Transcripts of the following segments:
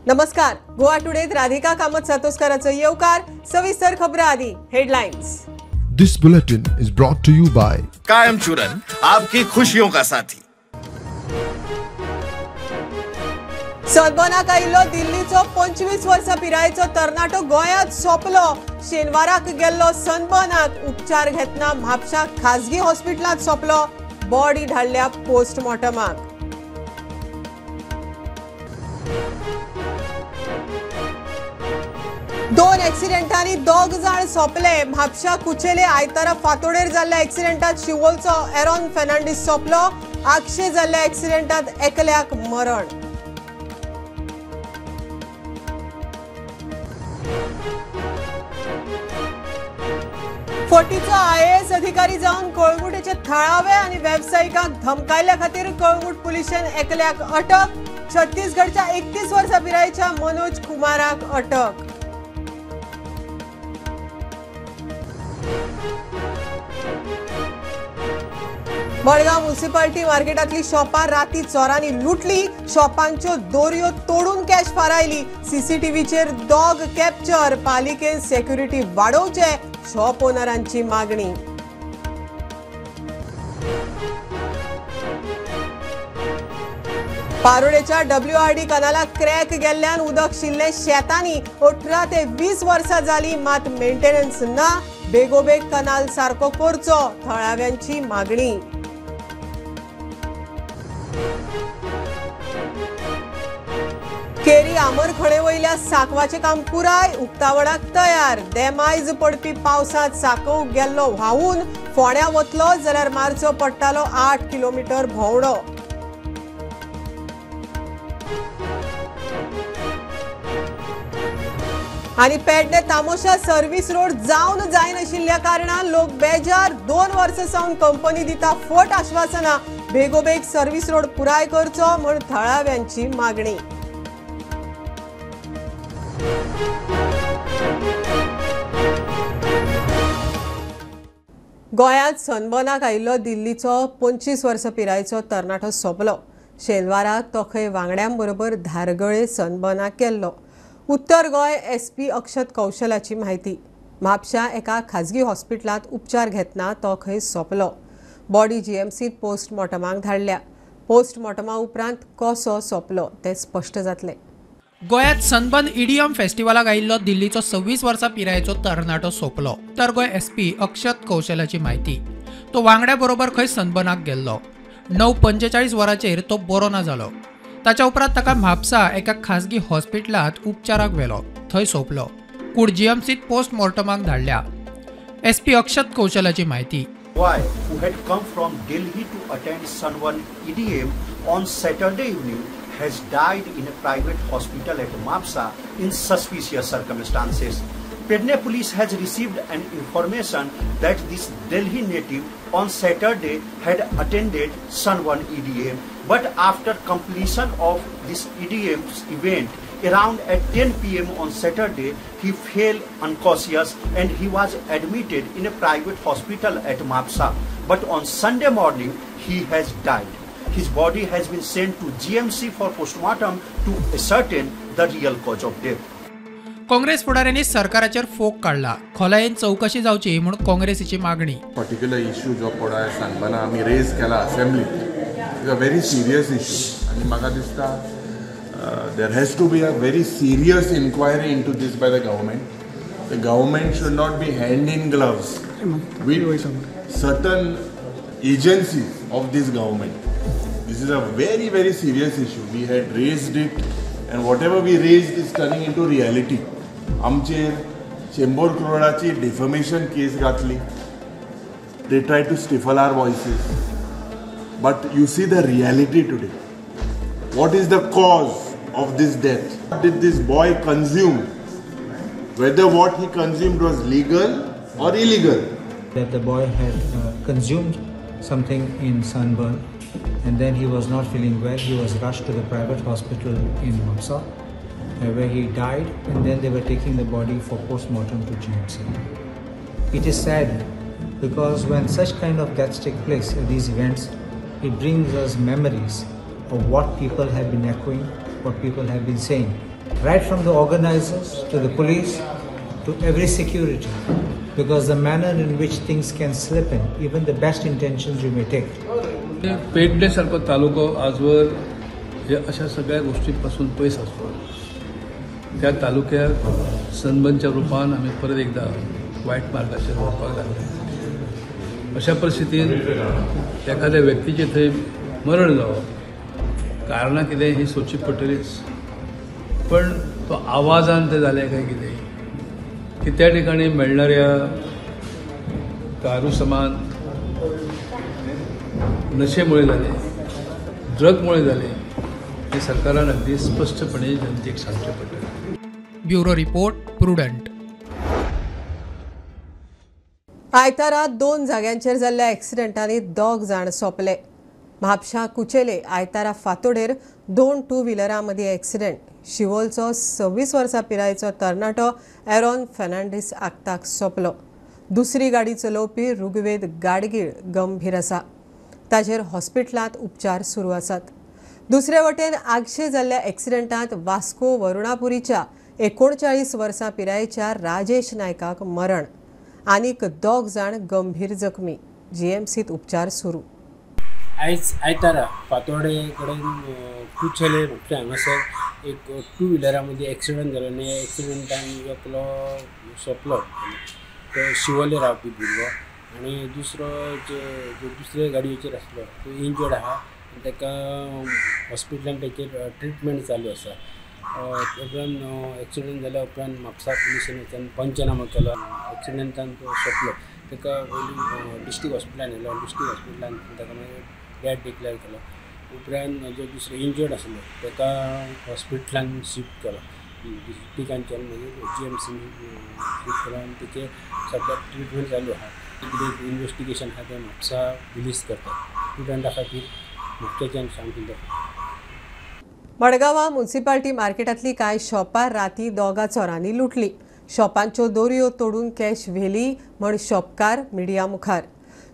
नमस्कार. गोवा टुडेत राधिका कामत सातोस्कराचो येवकार. सविस्तर खबरां आदी headlines. This bulletin is brought to you by कायम चूरन, आपकी खुशियों का साथी. सनबर्नाक आयिल्लो दिल्लीचो 25 वर्सां पिरायेचो तरणाटो गोंयांत सोंपलो. शेनवाराक गेल्लो सनबर्नाक उपचार घेतना म्हापशा खाजगी हॉस्पिटलांत सोंपलो. बॉडी धाडल्या पोस्टमॉर्टमाक. दोन एक्सिडेंटांनी दोग जाण सोंपले. म्हापशा कुचेले आयतारा फातोडेर जाल्ल्या एक्सिडेंटांत शिवोलचो एरॉन फेर्नांडीस सोंपलो. आगशे जाल्ल्या एक्सिडेंटांत एकल्याक मरण. फोटीचो IAS अधिकारी जावन कळंगुटेचे थळावे आनी वेवसायिकांक धमकायल्या खातीर कळंगुट पुलिशेन एकल्याक अटक. छत्तीसगडच्या 31 वर्सां पिरायेच्या मनोज कुमाराक अटक. मडगांव म्युनिसिपालिटी मार्केटांतली शॉपां राती चोरांनी लुटली. शॉपांच्यो दोरयो तोडून कॅश फारायली. CCTVचेर डॉग कॅप्चर. पालिकेन सेक्युरिटी वाडोवचे, शॉप ओनरांची मागणी. पारोडेच्या WRD कनालाक क्रॅक गेल्ल्यान उदक शिरले शेतांनी. 18 ते 20 वर्सां जाली, मात मेंटेनन्स ना. बेगोबेग कनाल सारको करचो, थळाव्यांची मागणी. केरी आमरखणे वयल्या साकवाचे काम पुराय. उक्तावणाक तयार. देमायज पडपी पावसांत साकव गेल्लो व्हांवून. फोंड्या वतलो जाल्यार मारचो पडटालो 8 किलोमीटर भोंवडो. आनी पेडणे तामोशा सर्व्हिस रोड जावन जायनाशिल्ल्या कारणान लोक बेजार. 2 वर्सां सावन कंपनी दिता फट आश्वासनां. बेगोबेग सर्व्हिस रोड पुराय करचो म्हण थळाव्यांची मागणी. गोंयांत सनबर्नाक आयिल्लो दिल्लीचो 25 वर्सां पिरायेचो तरणाटो सोंपलो. शेनवाराक तो खंय वांगड्यांबरोबर धारगळे सनबर्नाक गेल्लो. उत्तर गोंय SP अक्षत कौशलाची म्हायती. म्हापशा एका खाजगी हॉस्पिटलांत उपचार घेतना तो खंय सोंपलो. बॉडी GMCत पोस्टमॉर्टमाक धाडल्या. पोस्टमॉर्टमा उपरांत कसो सोंपलो तें स्पश्ट जातलें. गोंयांत सनबर्न EDM फेस्टिवलाक आयिल्लो दिल्लीचो 26 वर्सां पिरायेचो तरणाटो सोंपलो. उत्तर गोंय SP अक्षत कौशलाची म्हायती. तो वांगड्या बरोबर खंय सनबर्नाक गेल्लो. 9:45 वरांचेर तो बरो ना जालो. ताच्या उपरांत ताका म्हापसा एका खाजगी हॉस्पिटलांत उपचाराक व्हेलो. थंय सोंपलो. कूड GMCत पोस्टमॉर्टमाक धाडल्या. SP अक्षत कौशलाची म्हायती. Boy who had come from Delhi to attend Sunburn EDM on Saturday evening has died in a private hospital at Mapsa in suspicious circumstances. Pedne police has received an information that this Delhi native on Saturday had attended Sunburn EDM, but after completion of this EDM event around at 10 PM on Saturday, he fell unconscious and he was admitted in a private hospital at Mapsa. But on Sunday morning, he has died. His body has been sent to GMC for postmortem to ascertain the real cause of death. Congress फुडाऱ्यांनी सरकाराचेर fog काढला. खोलायेन चौकशी जावची म्हणून काँग्रेसीची मागणी. Particular issue जो पळय सांगतना आमी रेज केला असेंब्लीत is a very serious issue आनी म्हाका दिसता there has to be a very serious inquiry into this by the government. The government should not be hand in gloves with certain agencies of this government. This is a very, very serious issue. We had raised it and whatever we raised is turning into reality. आमचेर 100 crore defamation case घातली. They tried to stifle our voices. But you see the reality today. What is the cause of this death? What did this boy consume? Whether what he consumed was legal or illegal. That the boy had consumed something in Sunburn. And then he was not feeling well. He was rushed to the private hospital in Mapsa, where he died, and then they were taking the body for post-mortem to GMC. It is sad because when such kind of deaths take place at these events, it brings us memories of what people have been echoing, what people have been saying. right from the organizers to the police to every security, because the manner in which things can slip in, even the best intentions you may take. पेडणेसारखो तालुको आजवर हे अशा सगळ्या गोष्टींपासून पयस असतो. त्या तालुक्यात सनबर्नच्या रूपान आम्ही परत एकदा वाईट मार्गाचेर वळपाक लागले. अशा परिस्थितीत एखाद्या व्यक्तीचे थंय मरण जावप कारणां कितें ही सोदची पडटलीच. पण तो आवाजान ते जालें काय कितें की त्या ठिकाणी मेळणाऱ्या दारू समान नशेमुळे झाले, ड्रगमुळे झाले, हे सरकारान अगदी स्पष्टपणे जनतेक सांगचे पडटलें. Bureau report prudent. आयतारा 2 जाग्यांचेर जाल्ल्या एक्सिडेंटांनी 2 जाण सोंपले. म्हापशां कुचेले आयतारा फातोडेर 2 टू व्हिलरां मदीं एक्सिडेंट. शिवोलचो 26 वर्सां पिरायेचो तरणाटो एरॉन फेर्नांडीस आगताक सोंपलो. दुसरी गाडी चलोवपी ऋग्वेद गाडगीळ गंभीर आसा. ताचेर हॉस्पिटलांत उपचार सुरू आसात. दुसरे वटेन आगशे जाल्ल्या एक्सिडेंटांत वास्को वरुणापुरीच्या 39 वर्सां पिरायेच्या राजेश नायकाक मरण. आनीक 2 जाण गंभीर जखमी. जीएमसीत उपचार सुरू. आयज आयतारा फातोडे कडेन कुचेले म्हापशा हांगासर एक टू व्हिलरा मदीं एक्सिडंट जालो आनी एक्सिडंटान एकलो सोंपलो. तो शिवोले रावपी भुरगो आनी दुसरो जो दुसरे गाडयेचेर आसलो तो इंजर्ड आहा. ताका हॉस्पिटलान ताचेर ट्रिटमेंट चालू आसा. उपरांत एक्सिडंट जाल्या उपरांत म्हापसा पुलिसांनी पंचनामा केलो. एक्सिडंटान तो सोंपलो. ताका पयलीं डिस्ट्रिक्ट हॉस्पिटलान व्हेलो. डिस्ट्रिक्ट हॉस्पिटलान ताका मागीर डेड डिक्लेअर केलो. उपरांत जो दुसरो इंजर्ड आसलो ताका हॉस्पिटलान शिफ्ट केलो. पिकांच्यान मागीर जीएमसी शिफ्ट केलो आनी ताचे सद्याक ट्रिटमेंट चालू आहा. कितें इन्वेस्टिगेशन आहा तें म्हापसा पुलीस करता. स्टुडंटा खातीर म्हापशाच्यान सांगता. मडगांवां म्युनिसिपालिटी मार्केटांतली कांय शॉपां रातीं 2 चोरांनी लुटली. शॉपांच्यो दोरयो तोडून कॅश व्हेली म्हण शॉपकार मिडिया मुखार.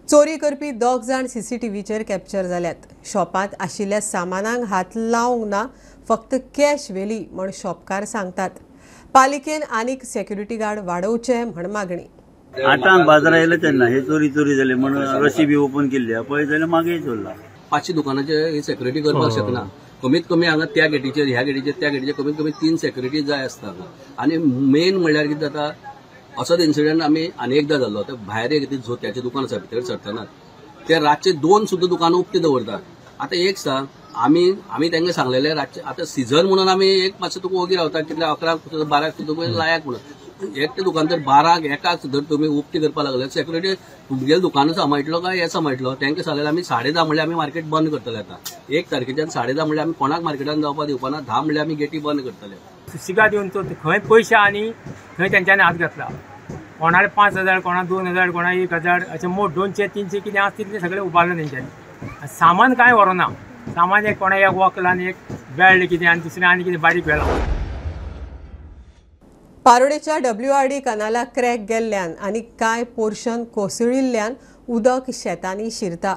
चोरी करपी 2 जाण CCTVचेर कॅप्चर जाल्यात. शॉपांत आशिल्ल्या सामानांक हात लावंक ना, फक्त कॅश व्हेली म्हण शॉपकार सांगतात. पालिकेन आनीक सेक्युरिटी गार्ड वाडोवचे म्हण मागणी. 8 बाजार आयले तेन्ना हे चोरी जाली म्हणून रशिबी ओपन केल्ली पळय जाल्यार मागीर चोरला. 500 दुकानाचे सेक्युरिटी करपाक शकना. कमीत कमी हांगा त्या गेटीचेर ह्या गेटीचेर त्या गेटीचेर कमीत कमी 3 सेक्युरिटी जाय आसता. आनी मेन म्हणल्यार कितें जाता, असोच इन्सिडंट आमी आनी एकदां जाल्लो. ते भायर एक झोत्याचें दुकान आसा भितर सरतना ते रातचे 2 सुद्दां दुकानां उक्ती दवरतात. आतां एक सांग, आमी तांकां सांगलेलें रातचे आतां सिजन म्हणून आमी एक मातशें तुका ओगी रावता कितल्या 11 सुद्दां 12 सुद्दां लायक म्हणून. एकटे दुकान तर 12 1 सुद्दां तुमी उक्ती करपाक लागले. सेक्युरिटी तुमगेलें दुकान सांबाळटलो काय हे सांबाळटलो. तांकां सांगलेलें आमी 10:30 म्हणल्यार आमी मार्केट बंद करतले. आतां 1 तारखेच्यान 10:30 म्हणल्यार आमी कोणाक मार्केटान जावपाक दिवपाना. 10 म्हणल्यार आमी गेटी बंद करतले. शिगा दिवन तो खंय पयशे आनी थंय तेंच्यांनी हात घातला. कोणाले 5,000 कोणा 2,000 कोणा 1,000 अशें मोठ 200 300 कितें आसता तितलें सगळें उबारलें तेंच्यांनी. सामान कांय व्हरोना. सामान एक कोणा एक वॉकल आनी एक बेल्ट कितें आनी दुसरें आनी कितें बारीक व्हेलां. पारोडेच्या WRD कनालाक क्रॅक गेल्ल्यान आनी कांय पोर्शन कोसळिल्ल्यान उदक शेतांनी शिरता.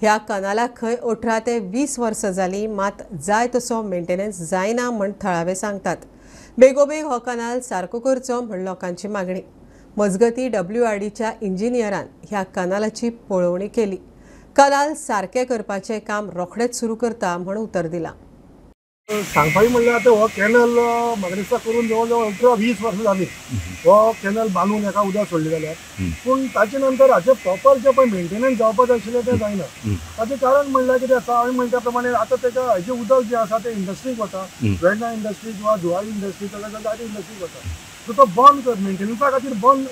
ह्या कनालाक खंय 18 ते 20 वर्सां जालीं, मात जाय तसो मेंटेनन्स जायना म्हण थळावे सांगतात. बेगोबेग हो कनाल सारको करचो म्हण लोकांची मागणी. मजगतीं WRDच्या इंजिनियरान ह्या कनालाची पळोवणी केली. कनाल सारके करपाचें काम रोखडेंच सुरू करता म्हण उतर दिलां. सांगपाची म्हणल्यार आतां हो कॅनल म्हाका दिसता करून जवळ जवळ 18-20 वर्सां जालीं हो कॅनल बांदून एका उदक सोडलें जाल्यार. पूण ताचे नंतर हाचे प्रॉपर जे पळय मेंटेनन्स जावपाचें आशिल्लें तें जायना. ताचें कारण म्हणल्यार कितें आसा, हांवें म्हणटा प्रमाणे आतां तेका हेजें उदक जें आसा तें इंडस्ट्रीक वता. वेर्ना इंडस्ट्री किंवा जुवारी इंडस्ट्री जायते इंडस्ट्रीक वता. सो तो बंद कर, मेंटेनन्सा खातीर बंद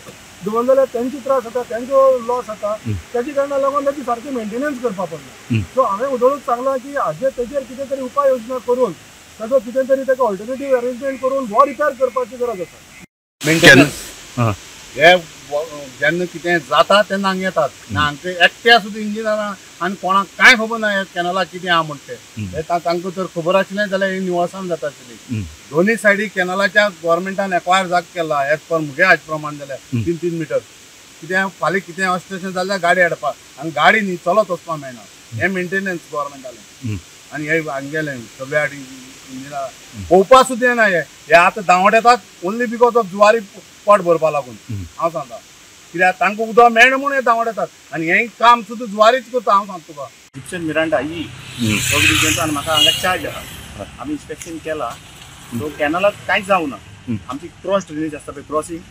दवरलें जाल्यार तेंची त्रास जाता, तेंचो लॉस जाता. तेच्या कारणाक लागून ताची सारकी मेंटेनन्स करपाक पडना. सो हांवें उदळूच सांगलां की तेचेर कितें तरी उपाय योजना करून ताचो कितें तरी ताका ऑल्टरनेटीव अरेंजमेंट करून हो रिपेर करपाची गरज आसा. मेंटेनन्स हे जेन्ना कितें जाता तेन्ना हांगा येतात. हांगा एकट्या सुद्दां इंजिनियरां आनी कोणाक कांय खबर ना कॅनलाक कितें आहा म्हण तें. तांकां तर खबर आसलें जाल्यार ही निवासान जाता आसली. दोनूय सायडीक कॅनलाच्या गव्हर्मेंटान एक्वायर जाग केला एज पर म्हगे हाजे प्रमाण जाल्यार 3-3 मिटर. कित्याक फाल्यां कितें अशें तशें जाल्यार गाडी हाडपाक आनी गाडी न्ही चलत वचपाक मेळना. हें मेंटेनन्स गव्हर्मेंटालें आनी हे हांगेलें सगळ्या इंजिनियर पळोवपा सुद्दां येना हे आतां धांवड येतात ओन्ली बिकॉज ऑफ जुवारी पोट भरपा लागून हांव सांगता कित्याक तांकां उदक मेळना म्हणून हे धांवड येतात आनी हें काम सुद्दां जुवारीच करता हांव सांगता तुका इप्सन मिरांडा ही आणि म्हाका हांगा चार्ज आहा आमी इन्स्पेक्शन केला सो कॅनलाक कांयच जावना आमची क्रॉस ड्रेनेज आसता पळय क्रॉसींग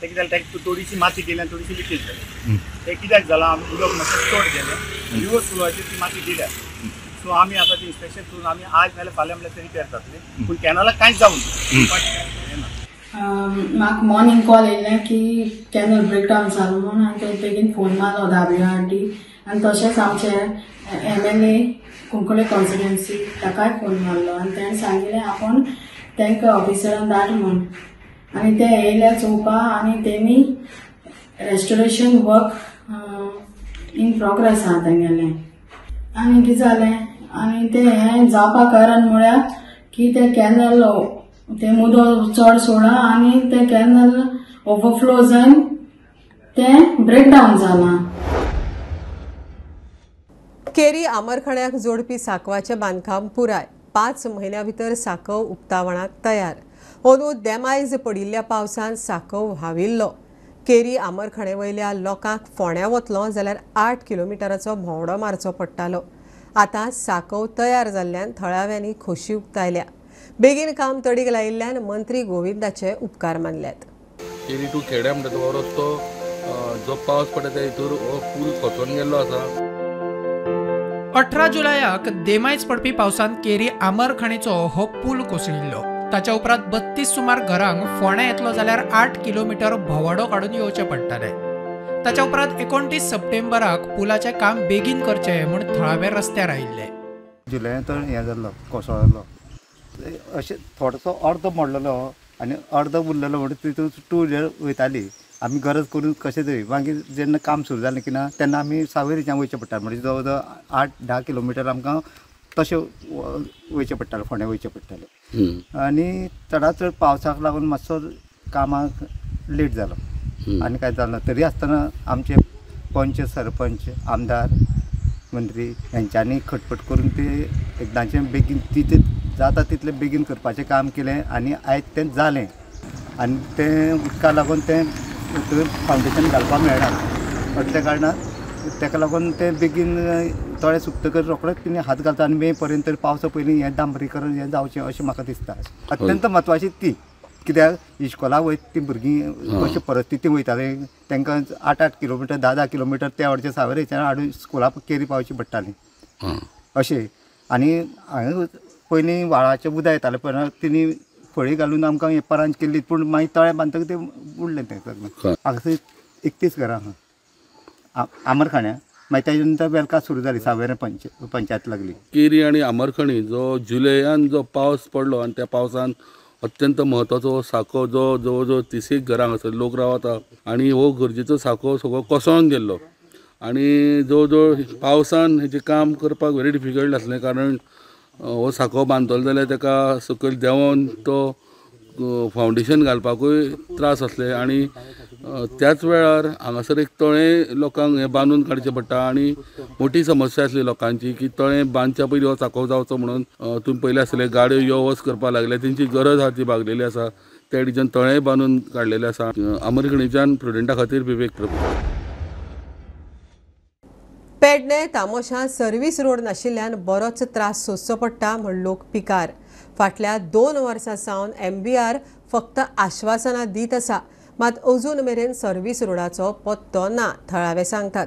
ते कित्याक ताका थोडीशी माती गेली आनी थोडीशी लिकेज जाली ते कित्याक जाला आमी उदक मातशें चड गेलें रिवर्स फ्लोवाचेर ती माती गेल्या सो आमी आतां ती इन्स्पेक्शन करून आमी आज नाल्यार फाल्यां म्हणल्यार ते रिपेर जातले पूण कॅनलाक कांयच जावना म्हाका मॉर्निंग कॉल येयलें की कॅनल ब्रेकडावन जालो म्हणून आनी ते बेगीन फोन मारलो WRD आनी तशेंच आमचे MLA कुंकळे कॉन्स्टिट्युएन्सी ताकाय फोन मारलो आनी ताणें सांगिल्लें आपण तांकां ऑफिसरान धाड म्हूण आनी ते येयले चोवपा आनी तेमी रेस्टोरेशन वर्क इन प्रोग्रेस आहा तेंगेलें आनी कितें जालें आनी ते हें जावपा कारण म्हळ्यार की ते कॅनल ते उदक चड सोडा आनी ते कॅनल ओवरफ्लो जावन तें ब्रेकडावन जालां केरी आमरखण्याक जोडपी सांकवाचें बांदकाम पुराय 5 म्हयन्यां भितर सांकव उक्तावणाक तयार अंदू देमायज पडिल्ल्या पावसान सांकव व्हांविल्लो केरी आमरखणे वयल्या लोकांक फोंड्या वतलो जाल्यार 8 किलोमिटराचो भोंवडो मारचो पडटालो आतां सांकव तयार जाल्ल्यान थळाव्यांनी खोशी उक्तायल्या बेगीन काम तडीक लायिल्ल्यान मंत्री गोविंदाचे उपकार मानल्यात केरी टू खेड्या म्हणटा तो रस्तो जो पावस पडटा त्या हितूर हो पूल कोसळून गेल्लो आसा 18 जुलयाक देमायज पडपी पावसान केरी आमरखणेचो हो पूल कोसळिल्लो ताच्या उपरांत 32 सुमार घरांक फोंड्या येतलो जाल्यार 8 किलोमीटर भोंवडो काडून येवचे पडटले ताच्या उपरांत 29 सप्टेंबराक पुलाचें काम बेगीन करचें म्हूण थळावे रस्त्यार आयिल्ले जुलयांत हें जाल्लो कोसळ्ळो अशें थोडोसो अर्द मोडलेलो आनी अर्द उरलेलो म्हणून तितून 2 व्हिलर वयताली आमी गरज करून कशें तरी मागीर जेन्ना काम सुरू जालें की ना तेन्ना आमी सावयरीच्यान वयचें पडटा म्हणजे जवळ जवळ 8-10 किलोमिटर आमकां तशें वयचें पडटालें फोंड्या वयचें पडटालें आनी चडांत चड पावसाक लागून मातसो कामाक लेट जालो आनी कांय जालें ना तरी आसतना आमचे पंच सरपंच आमदार मंत्री हेंच्यांनी खटपट करून ते एकदांचें बेगीन तितलें जाता तितलें बेगीन करपाचें काम केलें आनी आयज तें जालें आनी तें उदका लागून तें फावंडेशन घालपाक मेळना असल्या कारणान ताका लागून तें बेगीन तळे सुकतकर रोखडेच तिणें हात घालता आनी मे पर्यंत पावसा पयलीं हें डांबरीकरण हें जावचें अशें म्हाका दिसता अत्यंत म्हत्वाची ती कित्याक इश्कोलाक वयता ती भुरगीं कशे परिस्थिती वयताले तांकां 8-8 किलोमिटर 10-10 किलोमिटर त्या वटेच्या सावयरेच्यान हाडून स्कुलाक केरी पावची पडटाली अशें आनी हांगा पयलीं व्हाळाचें उदक येतालें पण तिणी फळी घालून आमकां हे परांज केल्ली पूण मागीर तळें बांदतकीर तें उरलें तें सगळें हांगासर 31 घरां आहा आमरखण्या मागीर ताजे नंतर वेलका सुरू जाली सावयरे पंचायत लागली केरी आनी आमरखणी जो जुलयान जो पावस पडलो आनी त्या पावसान अत्यंत म्हत्वाचो सांको जो जवळ जवळ 30 घरां हांगासर लोक रावता आनी हो गरजेचो सांको सगळो कोसळून गेल्लो आनी जवळ जवळ पावसान हेजें काम करपाक व्हेरी डिफिकल्ट आसलें कारण हो सांको बांदतलो जाल्यार ताका सकयल देंवोन तो फावंडेशन घालपाकूय त्रास आसले आनी त्याच वेळार हांगासर एक तळें लोकांक हें बांदून काडचें पडटा आनी मोठी समस्या आसली लोकांची की तळें बांदच्या पयलीं हो सांको जावचो म्हणून तुमी पयलें आसले गाडयो यो वच करपाक लागले तेंची गरज आहा ती भागलेली आसा त्या डिजान तळें बांदून काडलेलें आसा आमरखणीच्यान प्रुडंटा खातीर विवेक प्रभू पेडणे तामोशा सर्व्हिस रोड नाशिल्ल्यान बरोच त्रास सोंसचो पडटा म्हण लोक पिकार फाटल्या 2 वर्सां सावन MBR फक्त आश्वासनां दीत आसा मात अजून मेरेन सर्व्हिस रोडाचो पत्तो ना थळावे सांगतात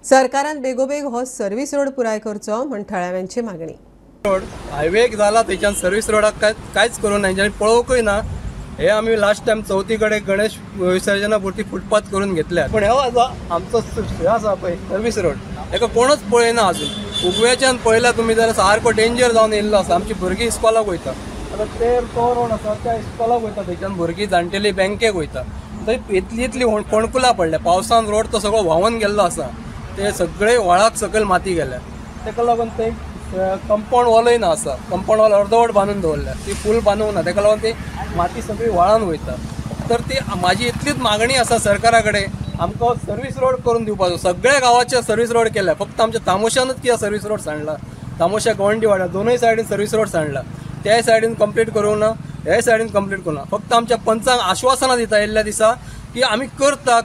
सरकारान बेगोबेग हो सर्व्हिस रोड पुराय करचो म्हण थळाव्यांची मागणी रोड हायवे जाला थंयच्यान सर्व्हिस रोडाक कांयच करूं ना हेंच्यांनी पळोवंकूय ना हे आमी लास्ट टायम 4थी कडेन गणेश विसर्जना पुरती फुटपाथ करून घेतल्या पण हो आमचो आसा पळय सर्व्हिस रोड हेका कोणूच पळयना अजून उगव्याच्यान पळयल्यार तुमी जाल्यार सारको डेंजर जावन येयल्लो आसा आमची भुरगीं इस्कॉलाक वयता आतां तो रोड आसा त्या इस्कॉलाक वयता थंयच्यान भुरगीं जाणटेली बँकेक वयता थंय इतली फोणकुलां पडल्या पावसान रोड तो सगळो व्हांवून गेल्लो आसा ते सगळे व्हाळाक सकयल माती गेल्या ताका लागून थंय कंपाऊंड वॉलय ना आसा कंपाऊंड वॉल अर्दवट बांदून दवरल्या ती फूल बांदूंक ना ताका लागून ती माती सगळी व्हाळान वयता तर ती म्हाजी इतलीच मागणी आसा सरकारा कडेन आमकां सर्व्हिस रोड करून दिवपाचो सगळ्या गांवाचे सर्व्हिस रोड केल्या फक्त आमच्या तामोशानूच कित्याक सर्व्हिस रोड सांडला तामोशा गोवंडी वाड्यार दोनूय सायडीन सर्व्हिस रोड सांडला त्याय सायडीन कंप्लीट करूंक ना, ह्याय सायडीन कंप्लीट करूंक ना. फक्त आमच्या पंचांक आश्वासनां दिता येयल्ल्या दिसा की आमी करता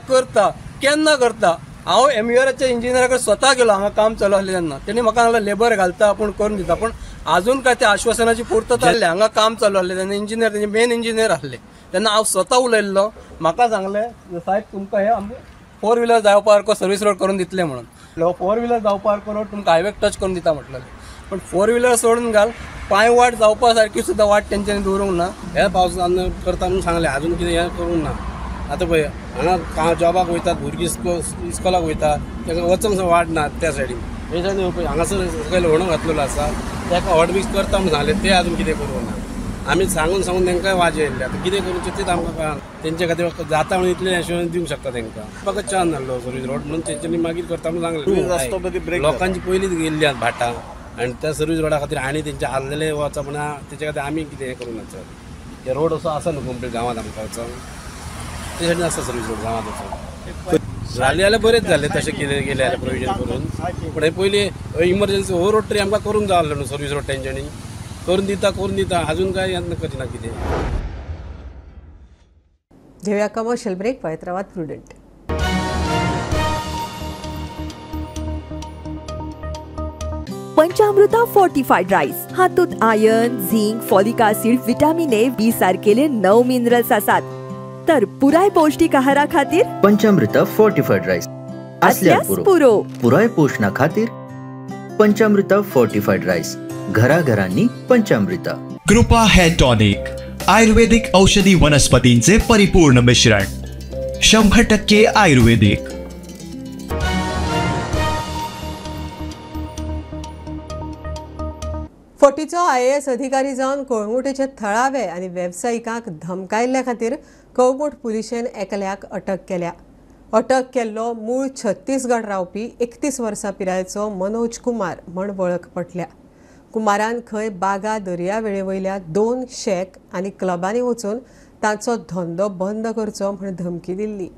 केन्ना करता. हांव एमयूआरच्या इंजिनियराकडे स्वता गेलो हांगा काम चालू आसलें तेन्ना. तेणी म्हाका सांगलें लेबर घालता आपूण करून दिता, पण अजून काय त्या आश्वासनाची पूर्तता जाल्ली. हांगा काम चालू आसलें तेन्ना इंजिनियर तेंचे मेन इंजिनियर आसले तेन्ना हांव स्वता उलयल्लो. म्हाका सांगलें साहेब तुमकां हे आमचे 4 व्हिलर जावपा सारको सर्वीस रोड करून दितले म्हणून. 4 व्हिलर जावपा सारको रोड तुमकां हायवेक टच करून दिता म्हटलें. पण 4 व्हिलर सोडून घाल, पांय वाट जावपा सारकी सुद्दां वाट तेंच्यांनी दवरूंक ना. हे पावसान करता म्हणून सांगलें, अजून कितें हें करूंक ना. आतां पळय हांगा जॉबाक वयतात भुरगीं इस्कॉलाक वयतात, ताका वचूंक वाट ना त्या सायडीन. हे सायडीन पळय हांगासर सकयल व्हणो घातलेलो आसा, ताका हॉट मिक्स करता म्हणून सांगलें, ते अजून कितें करूंक ना. आमी सांगून तांकां वाज येयल्ले. आतां कितें करूंचें तेच आमकां कळना. तेंचे खातीर जाता म्हणून इतलें एश्युरन्स दिवंक शकता तांकां. म्हाका चान्स नासलो सर्वीस रोड म्हणून तेंच्यांनी मागीर करता म्हणून सांगलें. लोकांची पयलींच गेल्ली आसा भाटां आनी त्या सर्वीस रोडा खातीर आनी तेंचे आसलेले वचप म्हणा, तेच्या खातीर आमी कितें हें करूंक ना. हे रोड असो आसा न्हू कंप्लीट गांवांत आमकां वचोंक, ते सायडीन आसा सर्वीस रोड गांवांत वचोंक. जालें जाल्यार बरेंच जालें तशें कितें गेलें जाल्यार प्रोविजन करून. पूण हे पयलीं इमर्जन्सी हो रोड तरी आमकां करूंक जाय न्हू सर्वीस रोड तेंच्यांनी करून दिता अजून काय यत्न करिना कितें. घेऊया कमर्शियल ब्रेक. पळयत रावात प्रुडंट. पंचामृता फोर्टिफाईड राईस हातूंत iron, zinc, folic acid, vitamin A, B सारकेले 9 मिनरल्स आसात. तर पुराय पौष्टिक आहारा खातीर पंचामृता फोर्टिफाईड राईस असल्यास पुरो पुराय पोषणा खातीर पंचामृता फोर्टिफाईड राईस. घराघरांनी पंचामृता. कृपा हेअर टॉनिक आयुर्वेदिक औषधी वनस्पतींचे परिपूर्ण मिश्रण, 100% आयुर्वेदिक. फटीचो IAS अधिकारी जावन कळंगुटेचे थळावे आनी वेवसायिकांक धमकायल्ल्या खातीर कळंगूट पुलिशेन एकल्याक अटक केल्या. अटक केल्लो मूळ छत्तीसगड रावपी 31 वर्सां पिरायेचो मनोज कुमार म्हण वळख पटल्या. कुमारान खंय बागा दर्यावेळेवयल्या 2 शेक आनी क्लबांनी वचून तांचो धंदो बंद करचो म्हण धमकी Delhi.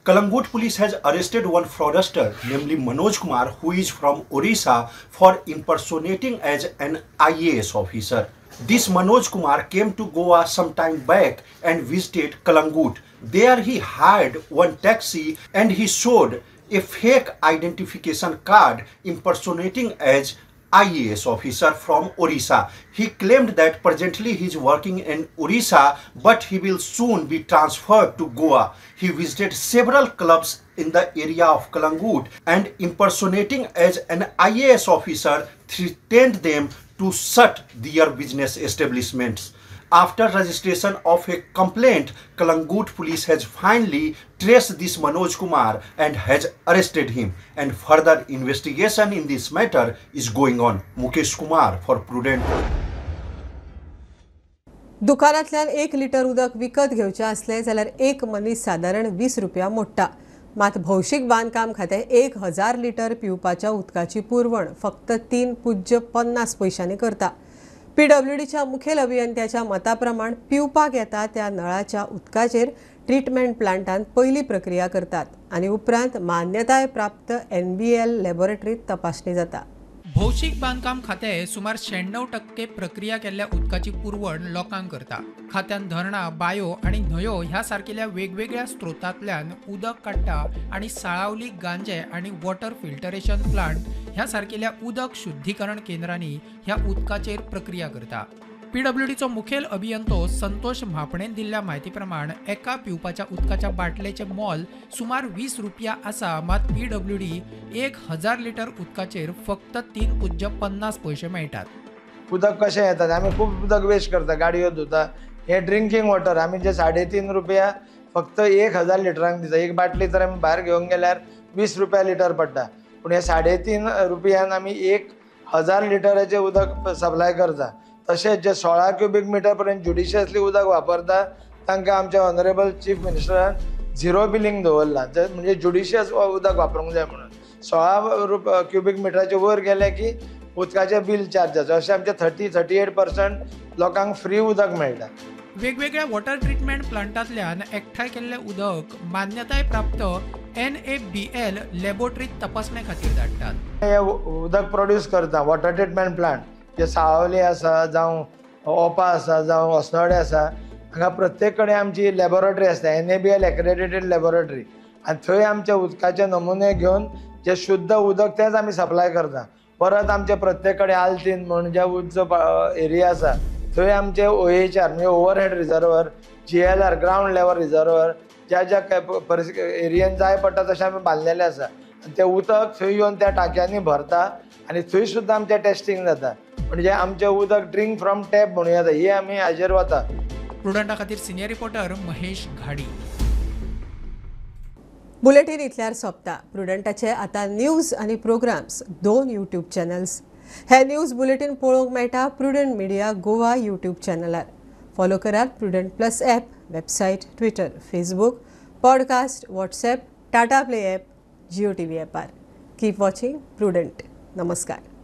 Kalangut police has arrested one fraudster, namely Manoj Kumar, who is from Orissa, for impersonating as an IAS officer. This Manoj Kumar came to Goa some time back and visited Kalangut. There he hired one taxi and he showed a fake identification card impersonating as IAS officer from Orissa. He claimed that presently he is working in Orissa, but he will soon be transferred to Goa. He visited several clubs in the area of Kalangut and impersonating as an IAS officer threatened them to shut their business establishments. After registration of a complaint, Kalangut police has finally traced this Manoj Kumar and has arrested him. And further investigation in this matter is going on. Mukesh Kumar for Prudent. दुकानांतल्यान 1 litre उदक विकत घेवचें असलें जाल्यार एक मनीस सादारण 20 रुपया मोडटा. मात भौशीक बांदकाम खातें 1000 लिटर पिवपाच्या उदकाची पुरवण फक्त 3.50 पैशांनी करता. PWDच्या मुखेल अभियंत्याच्या मता प्रमाण पिवपाक येता त्या नळाच्या उदकाचेर ट्रीटमेंट प्लांटान पयली प्रक्रिया करतात आनी उपरांत मान्यताय प्राप्त NBL लॅबोरेटरीत तपासणी जाता. भौशीक बांदकाम खातें सुमार 96% प्रक्रिया केल्ल्या उदकाची पुरवण लोकांक करता. खात्यान धरणां, बांयो आनी न्हंयो ह्या सारकेल्या वेगवेगळ्या स्त्रोतांतल्यान उदक काडटा आनी साळावली, गांजे आनी वॉटर फिल्टरेशन प्लांट ह्या सारकेल्या उदक शुद्धीकरण केंद्रांनी ह्या उदकाचेर प्रक्रिया करता. PWDचो मुखेल अभियंतो संतोष म्हापणेन दिल्ल्या म्हायती प्रमाण एका पिवपाच्या उदकाच्या बाटलेचें मोल सुमार 20 रुपया आसा. मात PWD 1000 लिटर उदकाचेर फक्त 3.50 पैसे मेळटात. उदक कशें येतात, आमी खूब उदक वेस्ट करता, गाडयो धुता. हे ड्रिंकींग वॉटर आमी जे 3.5 रुपया फक्त 1000 लिटरांक दिता. एक बाटली तर आमी भायर घेवंक गेल्यार 20 रुपया लिटर पडटा. पूण हे 3.5 रुपयान आमी 1000 लिटराचें उदक सप्लाय करता. तशेंच जे 16 क्युबिक मिटर पर्यंत ज्युडिशियसली उदक वापरता तांकां आमच्या ऑनरेबल चीफ मिनिस्टरान 0 बिलिंग दवरला. म्हणजे ज्युडिशियस उदक वापरूंक जाय म्हणून. 16 क्युबिक मिटराचे वयर गेले की उदकाचे बील चार्ज जाता. अशें आमचे 38% लोकांक फ्री उदक मेळटा. वेगवेगळ्या वॉटर ट्रीटमेंट प्लांटांतल्यान एकठांय केल्लें उदक मान्यताय प्राप्त NABL लॅबोरेटरीत तपासणे खातीर धाडटात. हे उदक प्रोड्यूस करता वॉटर ट्रीटमेंट प्लांट जे सावली आसा जावं ओपा आसा जावं osnode आसा हांगा प्रत्येक कडेन आमची लॅबोरेटरी आसता NABL एक्रेडिटेड लॅबोरेटरी आनी थंय आमचे उदकाचे नमुने घेवन जे शुद्ध उदक तेच आमी सप्लाय करता. परत आमचे प्रत्येक कडेन आल्तीन म्हण जे उंच एरिया आसा थंय आमचे OHR म्हणजे overhead reservoir GLR ground level reservoir ज्या ज्या एरियेन जाय पडटा तशें आमी बांदलेले आसा आनी तें उदक थंय येवन त्या टांक्यांनी भरता आनी थंय सुद्दां आमचें टेस्टिंग जाता. म्हणजे आमचें उदक ड्रिंक फ्रॉम टॅप म्हणून येता हे आमी हाजेर वता. प्रुडंटा खातीर senior reporter Mahesh Ghadi. Bulletin इतल्यार सोंपता. प्रुडंटाचे आतां न्यूज आनी प्रोग्राम्स 2 यूट्यूब चॅनल्स. हे न्यूज बुलेटिन पळोवंक मेळटा प्रुडंट मिडिया गोवा यूट्यूब चॅनलार. फॉलो करात Prudent plus app, website, Twitter, Facebook, podcast, WhatsApp, Tata Play app, Jio TV ॲपार. Keep watching Prudent. नमस्कार.